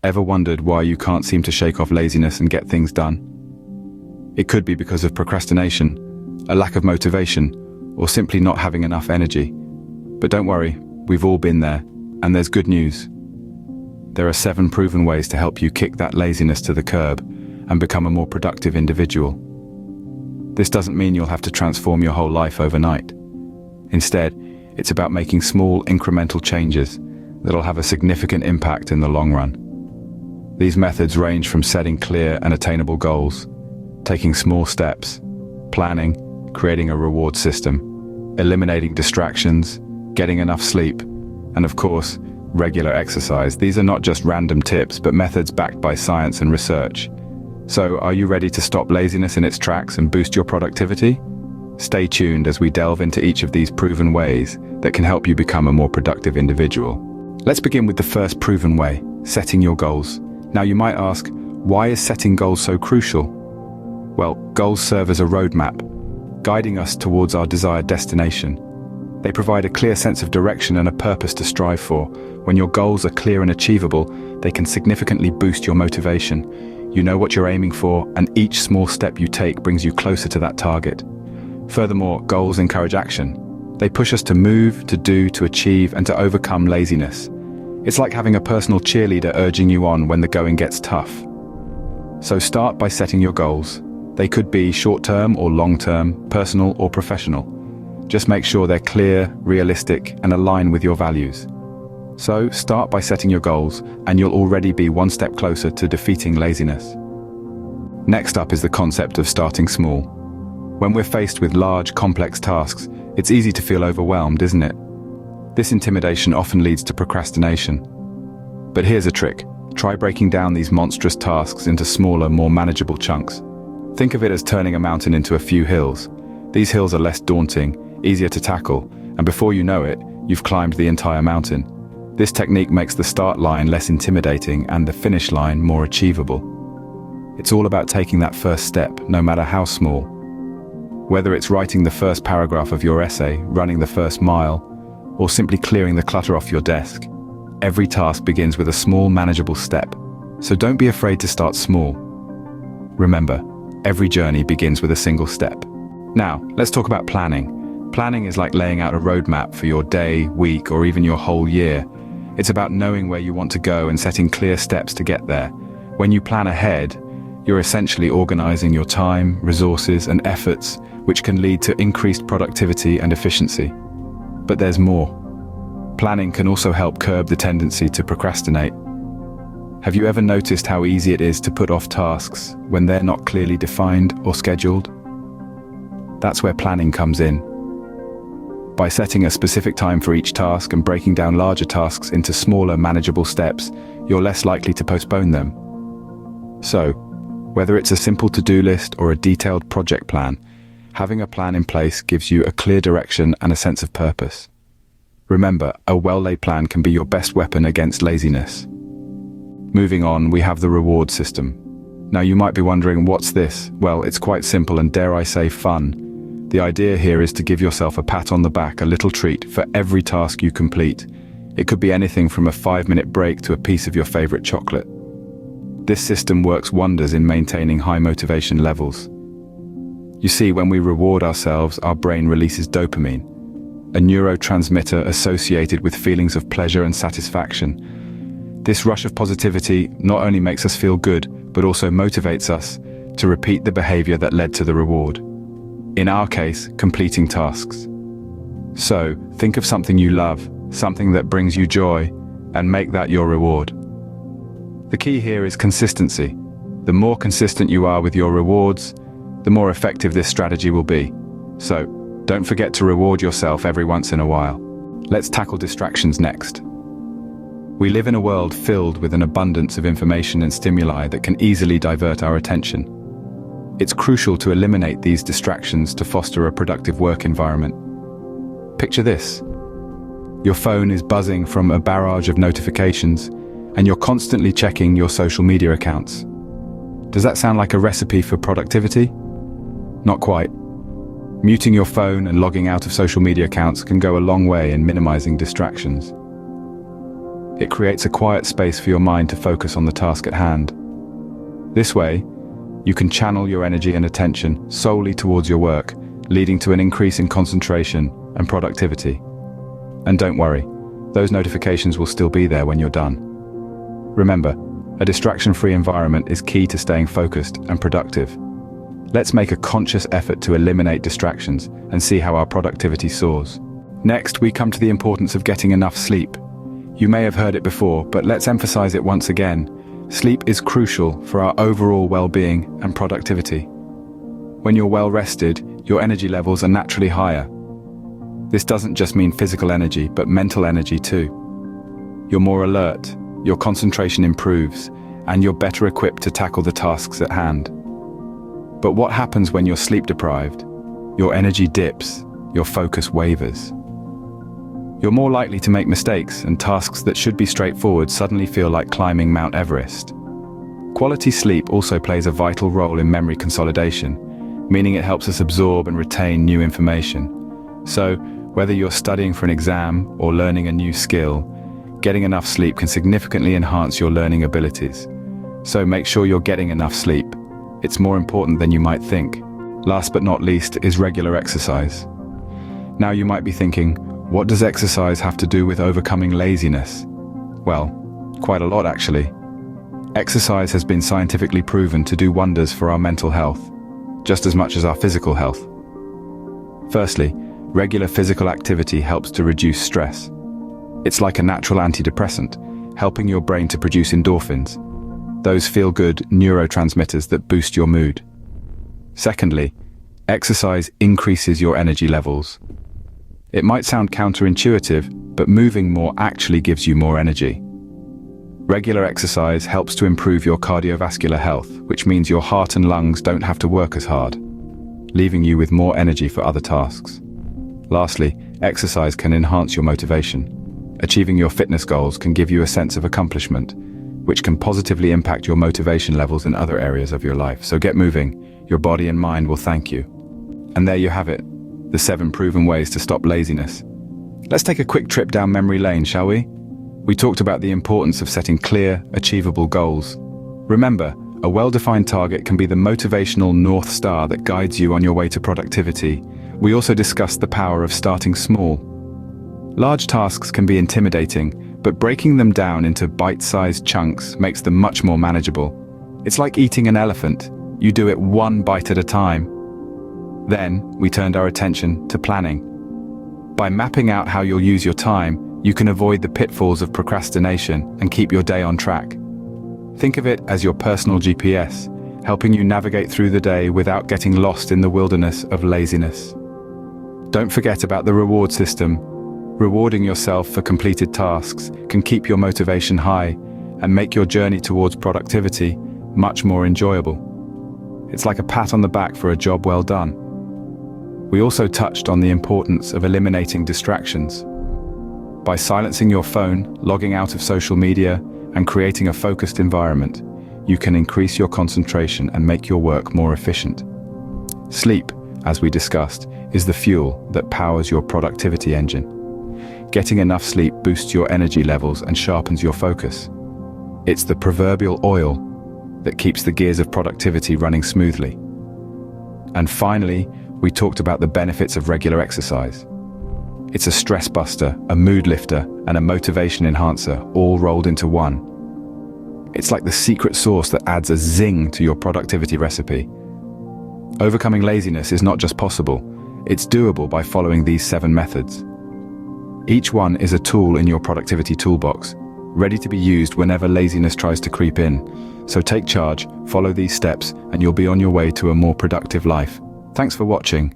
Ever wondered why you can't seem to shake off laziness and get things done? It could be because of procrastination, a lack of motivation, or simply not having enough energy. But don't worry, we've all been there, and there's good news. There are 7 proven ways to help you kick that laziness to the curb and become a more productive individual. This doesn't mean you'll have to transform your whole life overnight. Instead, it's about making small, incremental changes that'll have a significant impact in the long run. These methods range from setting clear and attainable goals, taking small steps, planning, creating a reward system, eliminating distractions, getting enough sleep, and of course, regular exercise. These are not just random tips, but methods backed by science and research. So, are you ready to stop laziness in its tracks and boost your productivity? Stay tuned as we delve into each of these proven ways that can help you become a more productive individual. Let's begin with the first proven way, setting your goals. Now you might ask, why is setting goals so crucial? Well, goals serve as a roadmap, guiding us towards our desired destination. They provide a clear sense of direction and a purpose to strive for. When your goals are clear and achievable, they can significantly boost your motivation. You know what you're aiming for, and each small step you take brings you closer to that target. Furthermore, goals encourage action. They push us to move, to do, to achieve, and to overcome laziness. It's like having a personal cheerleader urging you on when the going gets tough. So start by setting your goals. They could be short-term or long-term, personal or professional. Just make sure they're clear, realistic, and align with your values. So start by setting your goals, and you'll already be one step closer to defeating laziness. Next up is the concept of starting small. When we're faced with large, complex tasks, it's easy to feel overwhelmed, isn't it? This intimidation often leads to procrastination. But here's a trick. Try breaking down these monstrous tasks into smaller, more manageable chunks. Think of it as turning a mountain into a few hills. These hills are less daunting, easier to tackle, and before you know it, you've climbed the entire mountain. This technique makes the start line less intimidating and the finish line more achievable. It's all about taking that first step, no matter how small. Whether it's writing the first paragraph of your essay, running the first mile, or simply clearing the clutter off your desk, every task begins with a small, manageable step. So don't be afraid to start small. Remember, every journey begins with a single step. Now, let's talk about planning. Planning is like laying out a roadmap for your day, week, or even your whole year. It's about knowing where you want to go and setting clear steps to get there. When you plan ahead, you're essentially organizing your time, resources, and efforts, which can lead to increased productivity and efficiency. But there's more. Planning can also help curb the tendency to procrastinate. Have you ever noticed how easy it is to put off tasks when they're not clearly defined or scheduled? That's where planning comes in. By setting a specific time for each task and breaking down larger tasks into smaller, manageable steps, you're less likely to postpone them. So, whether it's a simple to-do list or a detailed project plan, having a plan in place gives you a clear direction and a sense of purpose. Remember, a well-laid plan can be your best weapon against laziness. Moving on, we have the reward system. Now you might be wondering, what's this? Well, it's quite simple and, dare I say, fun. The idea here is to give yourself a pat on the back, a little treat for every task you complete. It could be anything from a 5-minute break to a piece of your favorite chocolate. This system works wonders in maintaining high motivation levels. You see, when we reward ourselves, our brain releases dopamine, a neurotransmitter associated with feelings of pleasure and satisfaction. This rush of positivity not only makes us feel good, but also motivates us to repeat the behavior that led to the reward. In our case, completing tasks. So, think of something you love, something that brings you joy, and make that your reward. The key here is consistency. The more consistent you are with your rewards, the more effective this strategy will be. So, don't forget to reward yourself every once in a while. Let's tackle distractions next. We live in a world filled with an abundance of information and stimuli that can easily divert our attention. It's crucial to eliminate these distractions to foster a productive work environment. Picture this. Your phone is buzzing from a barrage of notifications, and you're constantly checking your social media accounts. Does that sound like a recipe for productivity? Not quite. Muting your phone and logging out of social media accounts can go a long way in minimizing distractions. It creates a quiet space for your mind to focus on the task at hand. This way, you can channel your energy and attention solely towards your work, leading to an increase in concentration and productivity. And don't worry, those notifications will still be there when you're done. Remember, a distraction-free environment is key to staying focused and productive. Let's make a conscious effort to eliminate distractions and see how our productivity soars. Next, we come to the importance of getting enough sleep. You may have heard it before, but let's emphasize it once again. Sleep is crucial for our overall well-being and productivity. When you're well rested, your energy levels are naturally higher. This doesn't just mean physical energy, but mental energy too. You're more alert, your concentration improves, and you're better equipped to tackle the tasks at hand. But what happens when you're sleep deprived? Your energy dips, your focus wavers. You're more likely to make mistakes, and tasks that should be straightforward suddenly feel like climbing Mount Everest. Quality sleep also plays a vital role in memory consolidation, meaning it helps us absorb and retain new information. So, whether you're studying for an exam or learning a new skill, getting enough sleep can significantly enhance your learning abilities. So make sure you're getting enough sleep. It's more important than you might think. Last but not least is regular exercise. Now you might be thinking, what does exercise have to do with overcoming laziness? Well, quite a lot actually. Exercise has been scientifically proven to do wonders for our mental health, just as much as our physical health. Firstly, regular physical activity helps to reduce stress. It's like a natural antidepressant, helping your brain to produce endorphins, those feel-good neurotransmitters that boost your mood. Secondly, exercise increases your energy levels. It might sound counterintuitive, but moving more actually gives you more energy. Regular exercise helps to improve your cardiovascular health, which means your heart and lungs don't have to work as hard, leaving you with more energy for other tasks. Lastly, exercise can enhance your motivation. Achieving your fitness goals can give you a sense of accomplishment, which can positively impact your motivation levels in other areas of your life. So get moving, your body and mind will thank you. And there you have it, the 7 proven ways to stop laziness. Let's take a quick trip down memory lane, shall we? We talked about the importance of setting clear, achievable goals. Remember, a well-defined target can be the motivational North Star that guides you on your way to productivity. We also discussed the power of starting small. Large tasks can be intimidating, but breaking them down into bite-sized chunks makes them much more manageable. It's like eating an elephant. You do it one bite at a time. Then, we turned our attention to planning. By mapping out how you'll use your time, you can avoid the pitfalls of procrastination and keep your day on track. Think of it as your personal GPS, helping you navigate through the day without getting lost in the wilderness of laziness. Don't forget about the reward system. Rewarding yourself for completed tasks can keep your motivation high and make your journey towards productivity much more enjoyable. It's like a pat on the back for a job well done. We also touched on the importance of eliminating distractions. By silencing your phone, logging out of social media, and creating a focused environment, you can increase your concentration and make your work more efficient. Sleep, as we discussed, is the fuel that powers your productivity engine. Getting enough sleep boosts your energy levels and sharpens your focus. It's the proverbial oil that keeps the gears of productivity running smoothly. And finally, we talked about the benefits of regular exercise. It's a stress buster, a mood lifter, and a motivation enhancer, all rolled into one. It's like the secret sauce that adds a zing to your productivity recipe. Overcoming laziness is not just possible, it's doable by following these 7 methods. Each one is a tool in your productivity toolbox, ready to be used whenever laziness tries to creep in. So take charge, follow these steps, and you'll be on your way to a more productive life. Thanks for watching.